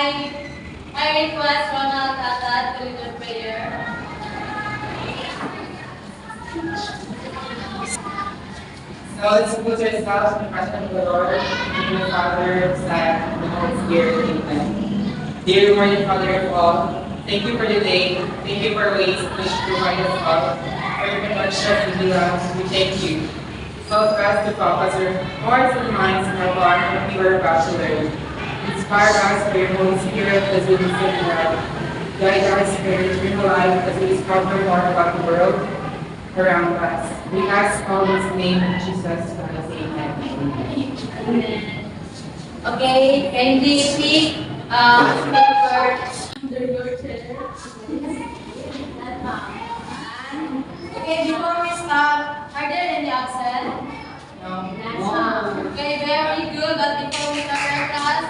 I request Ronald Tatad to lead the prayer. So let's put ourselves in the presence of the Lord, in the Father, Son, and the Holy Spirit. Amen. Dear Lord and Father of all, thank you for the day. Thank you for ways in which you provide us all. For your protection and heal us, we thank you. Help us to focus our hearts and minds on our bond that we were about to learn. Inspire us by your Holy Spirit as we listen to love. Guide our spirit to bring alive as we discover more about the world around us. We ask all this in the name of Jesus Christ. Amen. Okay, kindly speak paper under your chair. Okay, before we start, are there any absent? Okay, very good. But before we start our class,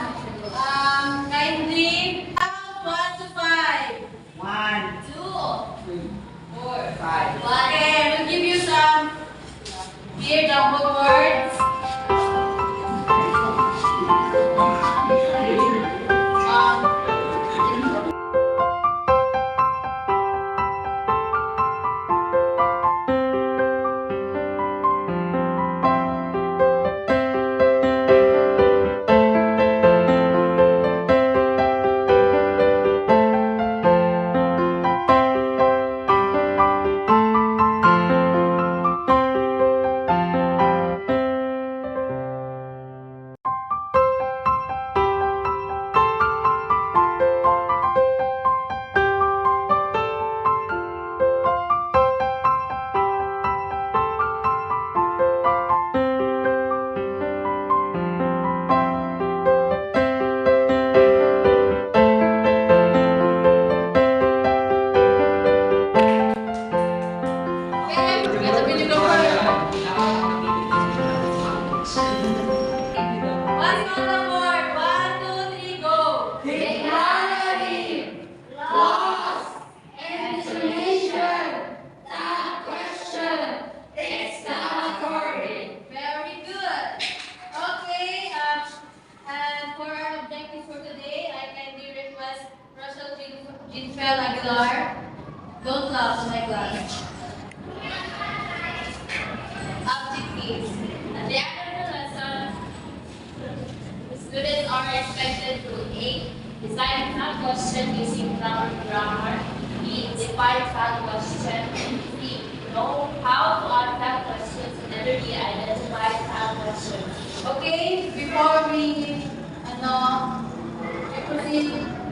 kindly count 1 to 5. 1, 2, 4, 5. Okay, we'll give you some here double words. Jinfel Aguilar, don't laugh in my class. Object keys. At the end of the lesson, students are expected to A. Design a question using grammar. B. Define fact question. C. Know how to answer questions. And D. Identify fact questions. Okay, before we proceed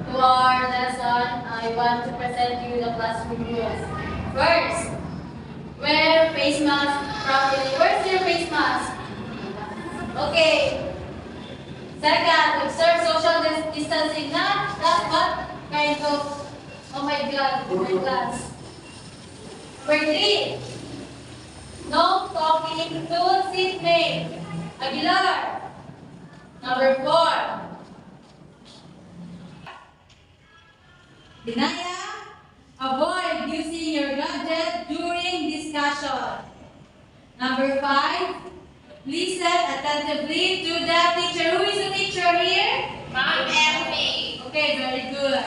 to our lesson, I want to present you the classroom rules. First, wear face mask properly. Where's your face mask? Okay. Second, observe social distancing. Not what kind of, oh my God, my class. Number 3, no talking to seatmate. Aguilar. Number 4, Dinaya, avoid using your gadget during discussion. Number 5, listen attentively to the teacher. Who is the teacher here? Ma'am Emily. Okay, very good.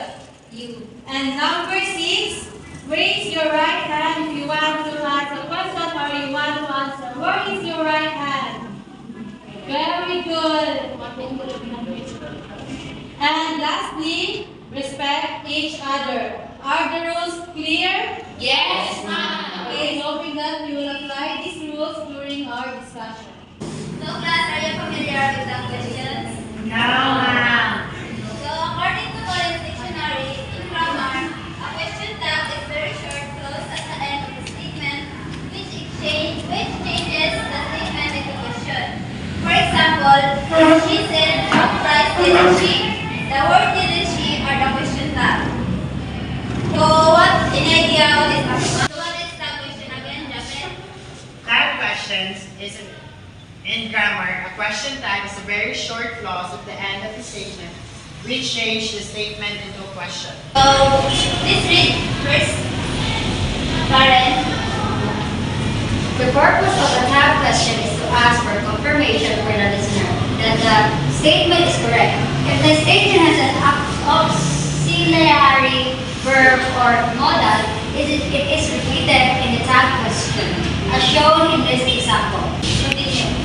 You. And number 6, raise your right hand if you want to ask a question or you want to answer. Where is your right hand? Very good. And lastly, respect each other. Are the rules clear? Yes, ma'am. Okay, hoping that you will apply these rules during our discussion. So, class, are you familiar with the questions? No, ma'am. So, according to Collins Dictionary, in grammar, a question tag is very short clause at the end of the statement, which changes the statement into question. For example, she said, "How price didn't she?" The word "didn't she" are the question tag. So, what in idea what is the question again, Japet? Tag questions is in grammar. A question tag is a very short clause at the end of the statement, which change the statement into a question. So, let's read first. Karen. The purpose of a tag question is to ask for confirmation for the listener that the statement is correct. If the statement has an auxiliary verb or modal, it is repeated in the tag question, as shown in this example. Continue.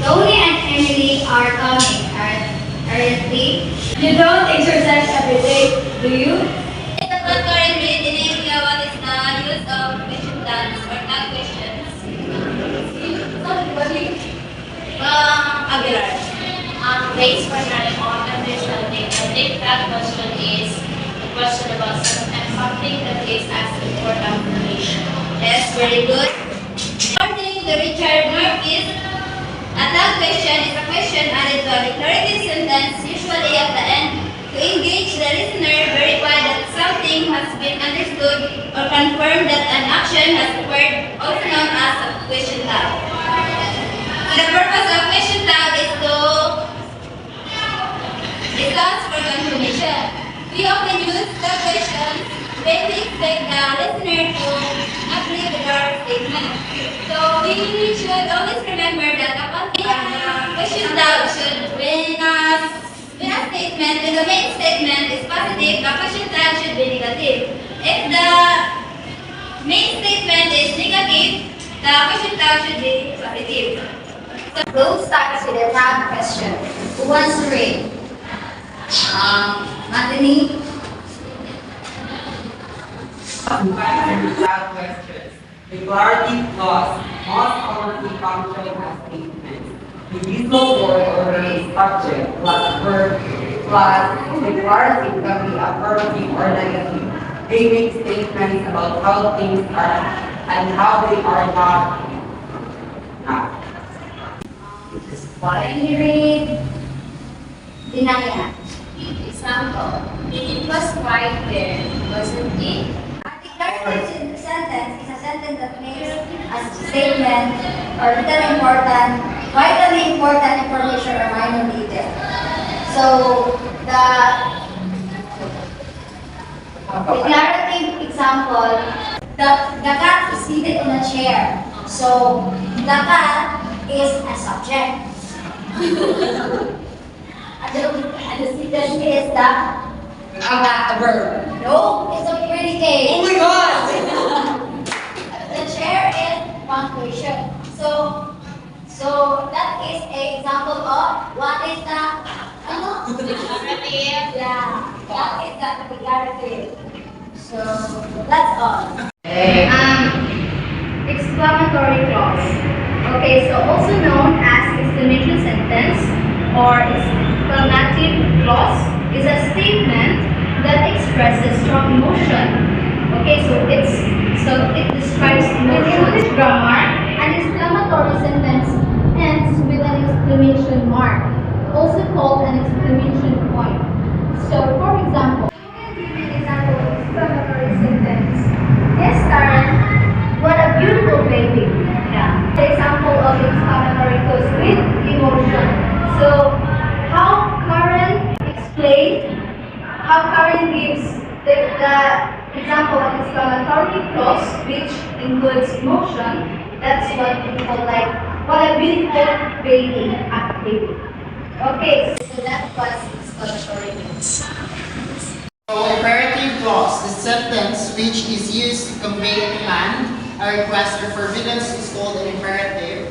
Tony and Emily are coming, aren't they? You don't exercise every day, do you? In the concurrent read in India, what is the use of question tags or tag questions? Aguilar. Based on our understanding, I think that question is a question about something that is asking for information. Yes, very good. According to Richard Marquis, a tag question is a question added to a declarative sentence, usually at the end, to engage the listener, verify that something has been understood, or confirm that an action has occurred, also known as a question tag. The purpose of question tag is to ask for confirmation. We often use the questions when we expect the listener to agree with our statement. So we should always remember that upon question tag should, when a statement, when the main statement is positive, the question tag should be negative. If the main statement is negative, the question tag should be positive. Both starts with a tag question. Who wants to read? Anthony? Without questions. Declarative clause must commonly function as statements. The usual word or a subject plus verb plus declarative can be affirmative or negative. They make statements about how things are and how they are not. Can you read? Dinaya. Example, it was right there, wasn't it? A declarative sentence is a sentence that makes a statement or vitally important information or minor detail. So, the declarative example, the cat is seated on a chair. So, the cat is a subject. And the sentence is A verb. no, it's a predicate. Oh my god! The chair is punctuation. So that is an example of what is the Declarative. yeah, that is the declarative. So that's all. Hey. Exclamatory clause. Okay, so also known as exclamation sentence or exclamative clause is a statement that expresses strong emotion. Okay, so it describes emotion. In English grammar, an exclamatory sentence ends with an exclamation mark, also called an exclamation point. So, for example, give me an example of exclamatory sentence. Yes, Karen, what a beautiful baby. Yeah. The example of exclamatory clause with emotion. So, how Karen gives the example of exclamatory clause which includes emotion. That's what we call like, what a beautiful baby activity. Okay, so that was exclamatory clause. So, imperative clause, the sentence which is used to convey a command, a request, or forbiddance is called an imperative.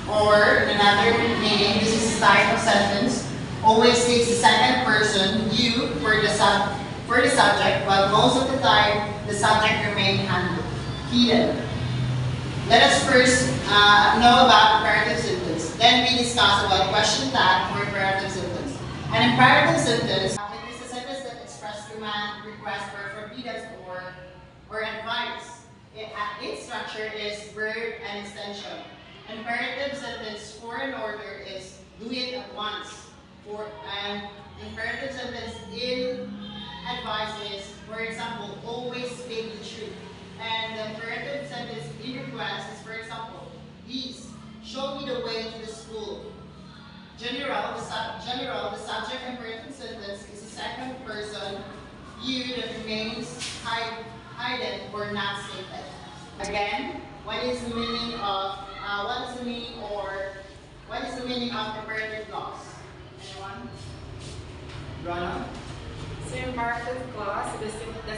Or, in another meaning, this is a type of sentence, always takes the second person, you, for the subject, but most of the time, the subject remains hidden. Let us first know about imperative sentence. Then we discuss about question tag for imperative sentence. An imperative sentence is a sentence that expresses command, request, or forbiddance or advice. Its structure is verb and extension. Imperative sentence for an order is do it at once. And imperative sentence in advice is, for example, always speak the truth. And the imperative sentence in request is, for example, please show me the way to the school. The subject imperative sentence is a second person, you that remains hidden or not stated. Again, what is the meaning of imperative clause? Anyone? Ronald? Sir, imperative clause, the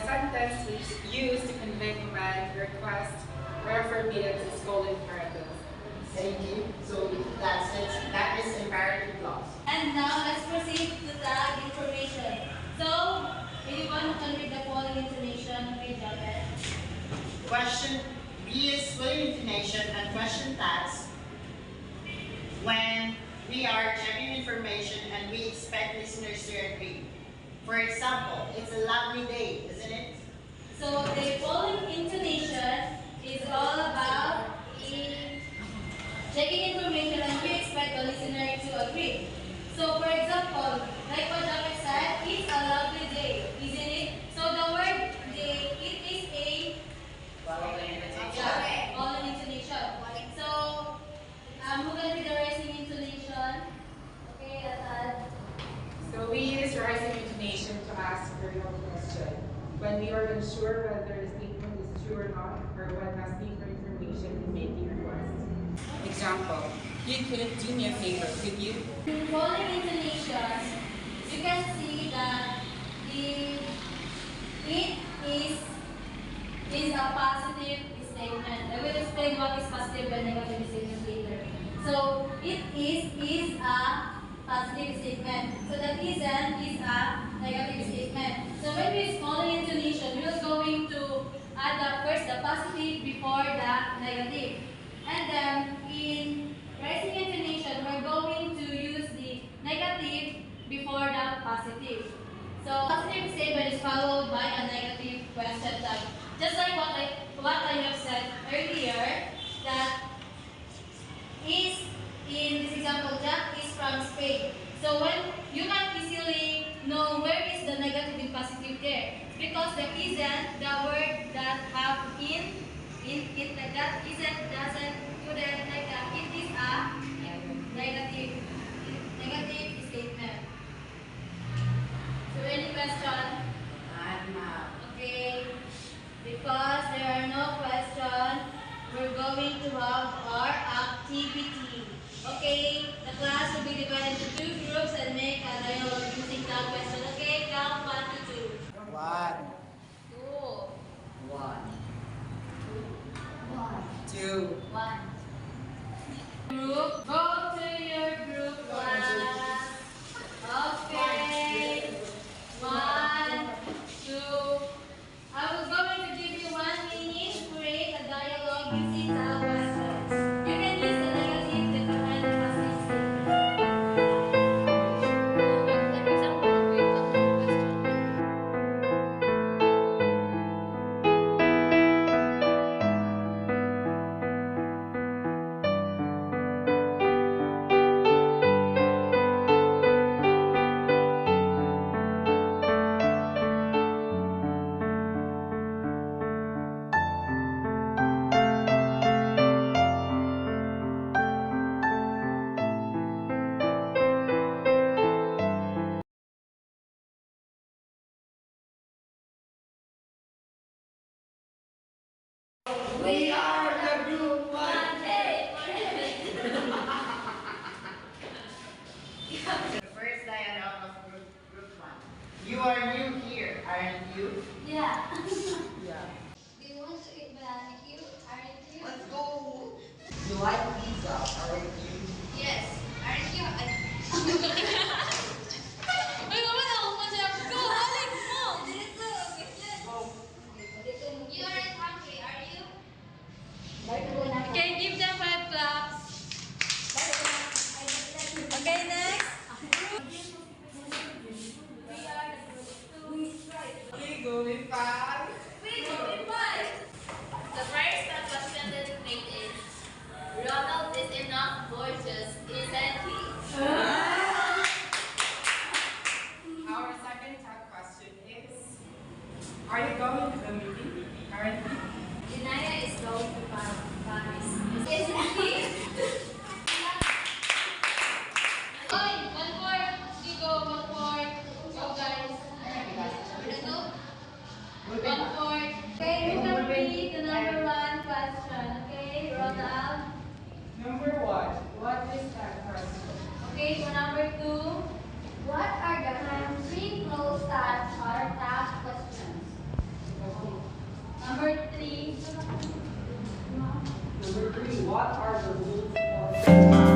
sentence which is used to convey command, request, or forbiddance is called imperative. Thank you. So that's it. That is imperative clause. And now let's proceed to tag information. So, anyone can read the following intonation. Okay, Jabez. Question B is fluent intonation and question tags when we are checking information and we expect listeners to agree. For example, it's a lovely day, isn't it? So, the following intonation is all about checking information and we expect the listener to agree. So, for example, like what Jabez said, it's a lovely day, isn't it? So, the word day, it is a following intonation. So, who can be the rising intonation? Okay, Atal. So we use rising intonation to ask a real question. When we are unsure whether a statement is true or not, or when asking for information in making a request. Example, you could do me a favor, could you? In following intonations, you can see that it is a positive statement. I will explain what is positive and negative statement later. So it is a positive statement. So that isn't is a negative statement. So when we use following intonation, we are going to add first the positive before the negative. And then in rising intonation, we're going to use the negative before the positive. So positive statement is followed by a negative question tag. Just like what I have said earlier, that is in this example, Jack is from Spain. So when you can easily know where is the negative and positive there, because the isn't the word that have in it like that isn't doesn't put it like that. It is a negative statement. So any question? Okay. Because there are no questions, we're going to have our activity. Okay, the class will be divided into two groups and make a dialogue using the question. Okay, count 1 to 2. 1, 2, 2, 1. Group, go to your group class. Okay. 1, 2. I was going to give you 1 minute to create a dialogue using the questions. You can use the negative, the and the positive We are the group one. The first dialogue of group 1. You are new here, aren't you? Yeah. Yeah. Do you want to eat banana cue? Aren't you? Let's go. You like pizza, aren't you? Yes. Aren't you? You aren't hungry, are you? Okay, give them 5 claps. Okay, next. We go with five. The first question that you made is, Ronald is enough gorgeous, isn't he? Our second tag question is, are you going to the movie? Aren't you? Inaya is going to Paris. Isn't he? Oy, 1 more. We go, 1 more. Go, guys. Let's go. 1 more. Okay, you can read the number 1 question. Okay, Ronald. Number one, what is that question? Okay, for number 2. What are the three closed tabs or tab questions? Number 3. Number 3, what are the rules for